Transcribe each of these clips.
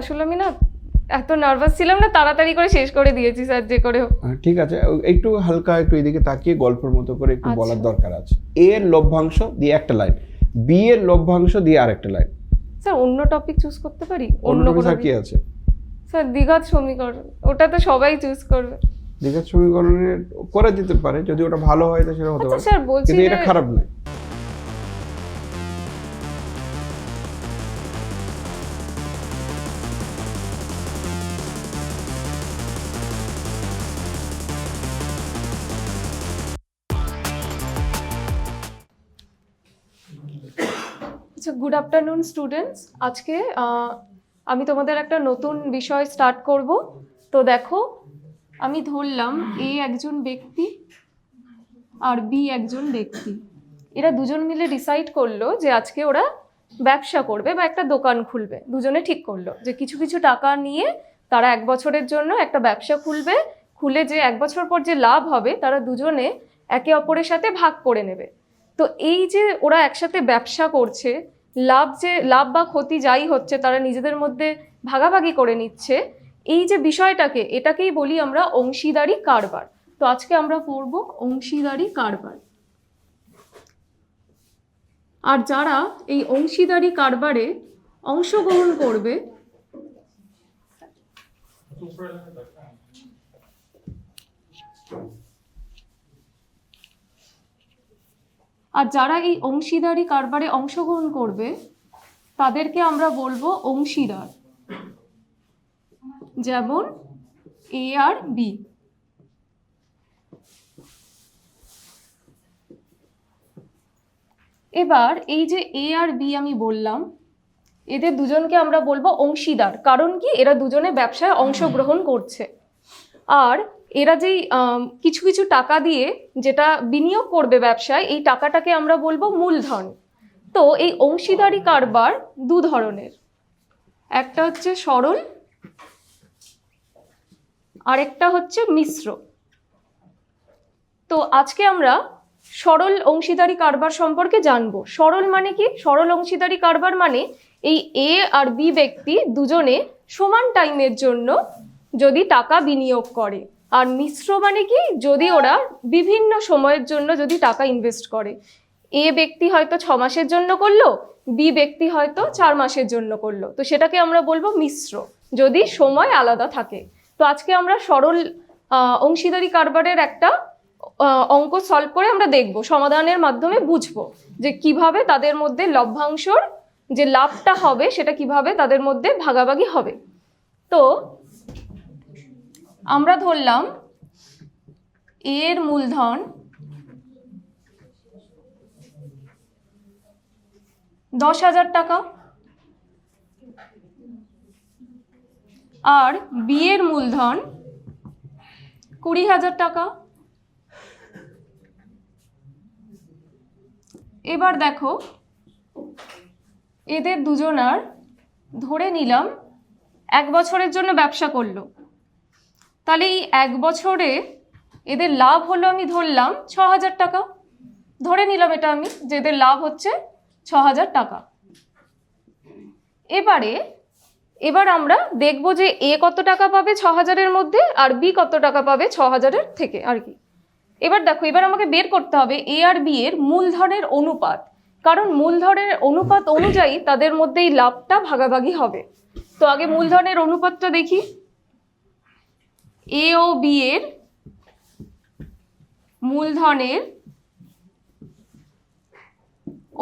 আসলে আমি না এত নার্ভাস ছিলাম না, তাড়াতাড়ি করে শেষ করে দিয়েছি স্যার যে করে হোক। ঠিক আছে, একটু হালকা একটু এদিকে তাকিয়ে গল্পের মতো করে একটু আচ্ছা। বলার দরকার আছে। এ এর লভ্যাংশ দিয়ে একটা লাইন, বি এর লভ্যাংশ দিয়ে আরেকটা লাইন। স্যার অন্য টপিক চুজ করতে পারি? অন্য কোনো স্যার কি আছে? স্যার দ্বিঘাত সমীকরণ, ওটা তো সবাই চুজ করবে। দ্বিঘাত সমীকরণের করে দিতে পারে, যদি ওটা ভালো হয় তো সেটা হতে আচ্ছা পারে, স্যার বলছি কিন্তু এটা যে খারাপ নয়। আচ্ছা, গুড আফটারনুন স্টুডেন্টস। আজকে আমি তোমাদের একটা নতুন বিষয় স্টার্ট করব। তো দেখো, আমি ধরলাম এ একজন ব্যক্তি আর বি একজন ব্যক্তি, এরা দুজন মিলে ডিসাইড করলো যে আজকে ওরা ব্যবসা করবে বা একটা দোকান খুলবে। দুজনে ঠিক করলো যে কিছু কিছু টাকা নিয়ে তারা 1 বছরের জন্য একটা ব্যবসা খুলবে, খুলে যে 1 বছর পর যে লাভ হবে তারা দুজনে একে অপরের সাথে ভাগ করে নেবে। তো এই যে ওরা একসাথে ব্যবসা করছে, লাভ বা ক্ষতি যাই হচ্ছে তারা নিজেদের মধ্যে ভাগাভাগি করে নিচ্ছে, এই যে বিষয়টাকে, এটাকেই বলি আমরা অংশীদারি কারবার। তো আজকে আমরা পড়ব অংশীদারি কারবার। আর যারা এই অংশীদারি কারবারে অংশগ্রহণ করবে অংশগ্রহণ করবে তাদেরকে আমরা বলবো অংশীদার, যেমন এ আর বি। এবার এই যে এ আর বি আমি বললাম, এদের দুজনকে আমরা বলবো অংশীদার। কারণ কি, এরা দুজনে ব্যবসায় অংশগ্রহণ করছে। আর এরা যেই কিছু কিছু টাকা দিয়ে যেটা বিনিয়োগ করবে ব্যবসায়, এই টাকাটাকে আমরা বলবো মূলধন। তো এই অংশীদারি কারবার দু ধরনের, একটা হচ্ছে সরল, আরেকটা হচ্ছে মিশ্র। তো আজকে আমরা সরল অংশীদারি কারবার সম্পর্কে জানবো। সরল মানে কি? সরল অংশীদারি কারবার মানে এই এ আর বি ব্যক্তি দুজনে সমান টাইমের জন্য যদি টাকা বিনিয়োগ করে। আর মিশ্র মানে কি? যদি ওরা বিভিন্ন সময়ের জন্য যদি টাকা ইনভেস্ট করে। এ ব্যক্তি হয়তো 6 মাসের জন্য করলো, বি ব্যক্তি হয়তো 4 মাসের জন্য করলো, তো সেটাকে আমরা বলবো মিশ্র, যদি সময় আলাদা থাকে। তো আজকে আমরা সরল অংশীদারি কারবারের একটা অঙ্ক সলভ করে আমরা দেখব, সমাধানের মাধ্যমে বুঝবো যে কিভাবে তাদের মধ্যে লভ্যাংশর যে লাভটা হবে সেটা কিভাবে তাদের মধ্যে ভাগাভাগি হবে। তো আমরা ধরলাম এর মূলধন 10,000 টাকা আর বি এর মূলধন 20,000 টাকা। এবার দেখো, এদের দুজনার ধরে নিলাম 1 বছরের জন্য ব্যবসা করলো, তাহলে এই 1 বছরে এদের লাভ হলো, আমি ধরলাম 6,000 টাকা, ধরে নিলাম এটা আমি যে এদের লাভ হচ্ছে 6,000 টাকা। এবার আমরা দেখব যে এ কত টাকা পাবে 6,000-এর মধ্যে আর বি কত টাকা পাবে 6,000-এর থেকে আর কি। এবার দেখো, এবার আমাকে বের করতে হবে এ আর বি এর মূলধনের অনুপাত, কারণ মূলধনের অনুপাত অনুযায়ী তাদের মধ্যে এই লাভটা ভাগাভাগি হবে। তো আগে মূলধনের অনুপাতটা দেখি। এ ও বি এর মূলধনের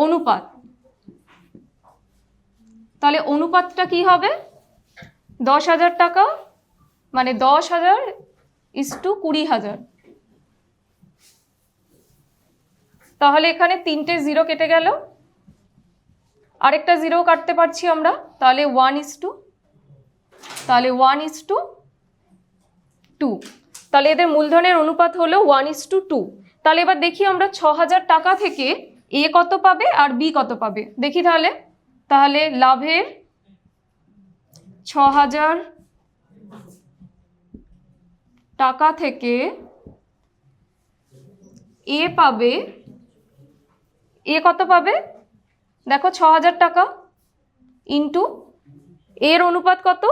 অনুপাত, তাহলে অনুপাতটা কি হবে? 10,000 টাকা মানে 10,000 = 20,000। তাহলে এখানে 3টে 0 কেটে গেল, আরেকটা 0 কাটতে পারছি আমরা, তাহলে 1:2। তাহলে এদের মূলধনের অনুপাত হলো 1:2। তাহলে এবার দেখি আমরা 6,000 টাকা থেকে এ কত পাবে আর বি কত পাবে দেখি। তাহলে লাভের 6,000 টাকা থেকে এ পাবে, এ কত পাবে? দেখো 6,000 টাকা ইন্টু এর অনুপাত কত?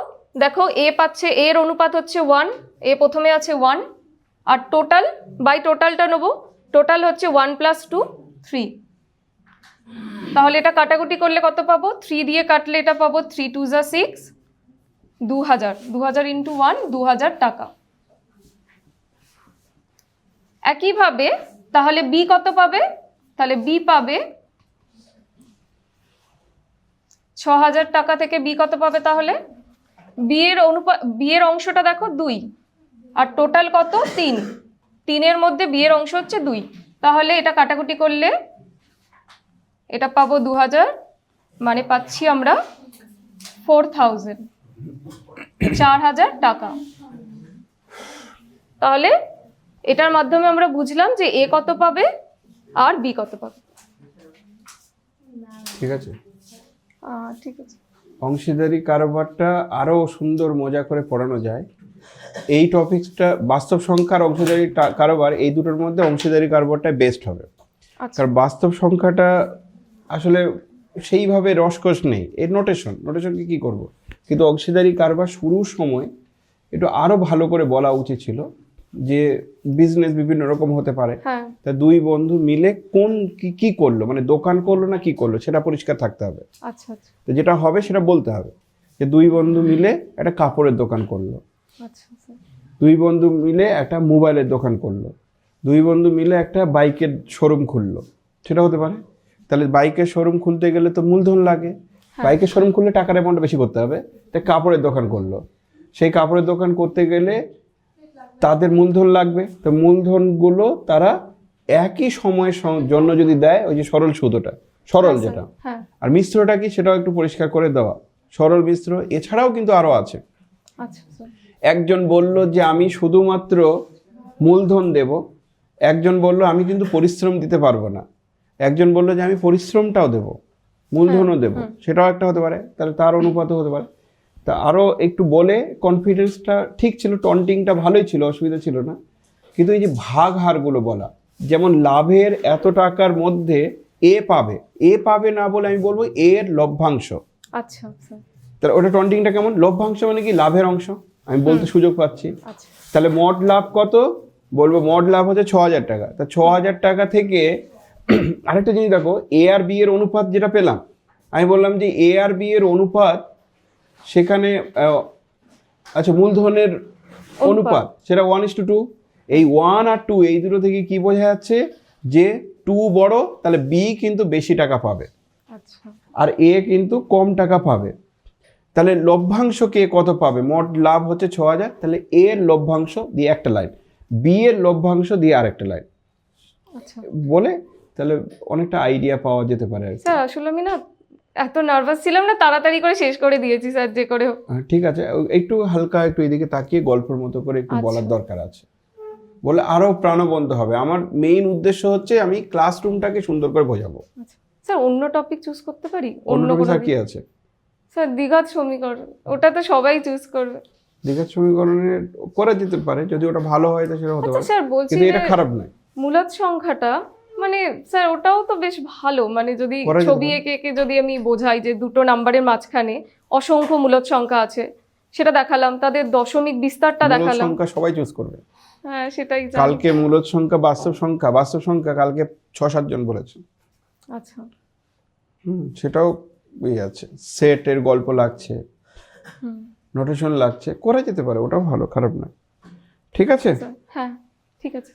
দেখো এ পাচ্ছে, এর অনুপাত হচ্ছে 1, এ প্রথমে আছে 1, আর টোটাল বাই টোটালটা নেবো, টোটাল হচ্ছে 1 + 2 3। তাহলে এটা কাটাকুটি করলে কত পাবো? 3 দিয়ে কাটলে এটা পাবো 3 2 যা 6, 2000, 2000 × 1 2000 টাকা। একইভাবে তাহলে বি কত পাবে? তাহলে বি পাবে 6000 টাকা থেকে বি কত পাবে? তাহলে বি এর অংশটা দেখো 2, আর টোটাল কত? 3, 3-এর মধ্যে বি এর অংশ হচ্ছে 2, তাহলে এটা কাটাকুটি করলে এটা পাবো 2000, মানে পাচ্ছি আমরা 4000, 4000 টাকা। তাহলে এটার মাধ্যমে আমরা বুঝলাম যে এ কত পাবে আর বি কত পাবে। ঠিক আছে, ঠিক আছে। অংশীদারি কারবারটা আরো সুন্দর মজা করে পড়ানো যায়। এই টপিকসটা বাস্তব সংখ্যা আর অংশীদারি কারবার, এই দুটোর মধ্যে অংশীদারি কারবারটা বেস্ট হবে। আচ্ছা, কারণ বাস্তব সংখ্যাটা আসলে সেইভাবে রসকস নেই, এর নোটেশনকে কি করব, কিন্তু অংশীদারি কারবার শুরুর সময় একটু আরো ভালো করে বলা উচিত ছিল যে বিজনেস বিভিন্ন রকম হতে পারে। হ্যাঁ, তা দুই বন্ধু মিলে কোন কি করলো, মানে দোকান করলো না কি করলো, সেটা পরিষ্কার থাকতে হবে। আচ্ছা আচ্ছা তো যেটা হবে সেটা বলতে হবে যে দুই বন্ধু মিলে একটা কাপড়ের দোকান করলো, আচ্ছা আচ্ছা দুই বন্ধু মিলে একটা মোবাইলের দোকান করলো, দুই বন্ধু মিলে একটা বাইকের শোরুম খুললো, সেটা হতে পারে। তাহলে বাইকের শোরুম খুলতে গেলে তো মূলধন লাগে, বাইকের শোরুম খুললে টাকার অ্যামাউন্টটা বেশি করতে হবে। তাই কাপড়ের দোকান করলো, সেই কাপড়ের দোকান করতে গেলে তাদের মূলধন লাগবে। তো মূলধনগুলো তারা একই সময়ের জন্য যদি দেয়, ওই যে সরল সুদটা, সরল যেটা, হ্যাঁ, আর মিশ্রটা কি সেটাও একটু পরিষ্কার করে দেওয়া, সরল মিশ্র। এছাড়াও কিন্তু আরও আছে। আচ্ছা আচ্ছা একজন বলল যে আমি শুধুমাত্র মূলধন দেব, একজন বলল আমি কিন্তু পরিশ্রম দিতে পারবো না, একজন বলল যে আমি পরিশ্রমটাও দেব, মূলধনও দেব, সেটাও একটা হতে পারে। তাহলে তার অনুপাতও হতে পারে। তা আরও একটু বলে কনফিডেন্সটা ঠিক ছিল, টন্টিংটা ভালোই ছিল, অসুবিধা ছিল না। কিন্তু এই যে ভাগ হারগুলো বলা, যেমন লাভের এত টাকার মধ্যে এ পাবে না বলে আমি বলবো এর লভ্যাংশ। আচ্ছা আচ্ছা তাহলে ওটা টন্টিংটা কেমন? লভ্যাংশ মানে কি? লাভের অংশ আমি বলতে সুযোগ পাচ্ছি। আচ্ছা তাহলে মোট লাভ কত? বলবো মোট লাভ হচ্ছে 6000 টাকা। তা 6000 টাকা থেকে আরেকটা জিনিস দেখো, এ আর বি এর অনুপাত যেটা পেলাম, আমি বললাম যে এ আর বি এর অনুপাত, সেখানে আচ্ছা মূলধনের অনুপাত সেটা 1:2। এই 1 আর 2 এই দুটো থেকে কি বোঝা যাচ্ছে যে 2 বড়, তাহলে বি কিন্তু বেশি টাকা পাবে আচ্ছা আর এ কিন্তু কম টাকা পাবে। তাহলে লভ্যাংশ কে কত পাবে? মোট লাভ হচ্ছে 6000, তাহলে এ এর লভ্যাংশ দিয়ে একটা লাইন, বি এর লভ্যাংশ দিয়ে আরেকটা লাইন আচ্ছা। বলে, তাহলে অনেকটা আইডিয়া পাওয়া যেতে পারে আর কি। স্যার আসলে আমি না এত নার্ভাস ছিলাম না, তাড়াতাড়ি করে শেষ করে দিয়েছি স্যার, যে করে হোক। ঠিক আছে, একটু হালকা একটু এদিকে তাকিয়ে গল্পের মতো করে একটু আচ্ছা। বলার দরকার আছে, বলে আরো প্রাণবন্ত হবে। আমার মেইন উদ্দেশ্য হচ্ছে আমি ক্লাসরুমটাকে সুন্দর করে বোঝাবো। আচ্ছা স্যার, অন্য টপিক চুজ করতে পারি? অন্য কোনো টপিক কি আছে? স্যার দ্বিঘাত সমীকরণ, ওটা তো সবাই চুজ করবে। দ্বিঘাত সমীকরণের করা যেতে পারে, যদি ওটা ভালো হয় তো সেটা হতে আচ্ছা পারে, স্যার, বলছি কিন্তু যে এটা খারাপ নয়। মূলদ সংখ্যাটা মানে স্যার ওটাও তো বেশ ভালো, মানে যদি করা যেতে ছবি পারে। এঁকে এঁকে যদি আমি বোঝাই যে দুটো নাম্বারের মাঝখানে অসংখ্য মূলদ সংখ্যা আছে, সেটা দেখালাম, তাদের দশমিক বিস্তারটা মূলদ দেখালাম। সংখ্যা সবাই চুজ করবে। হ্যাঁ সেটাই জানি। কালকে মূলদ সংখ্যা বাস্তব সংখ্যা কালকে 6-7 জন বলেছে। আচ্ছা সেটাও আছে, সেটের গল্প লাগছে, নোটেশন লাগছে, করা যেতে পারে, ওটাও ভালো, খারাপ না। ঠিক আছে। হ্যাঁ ঠিক আছে।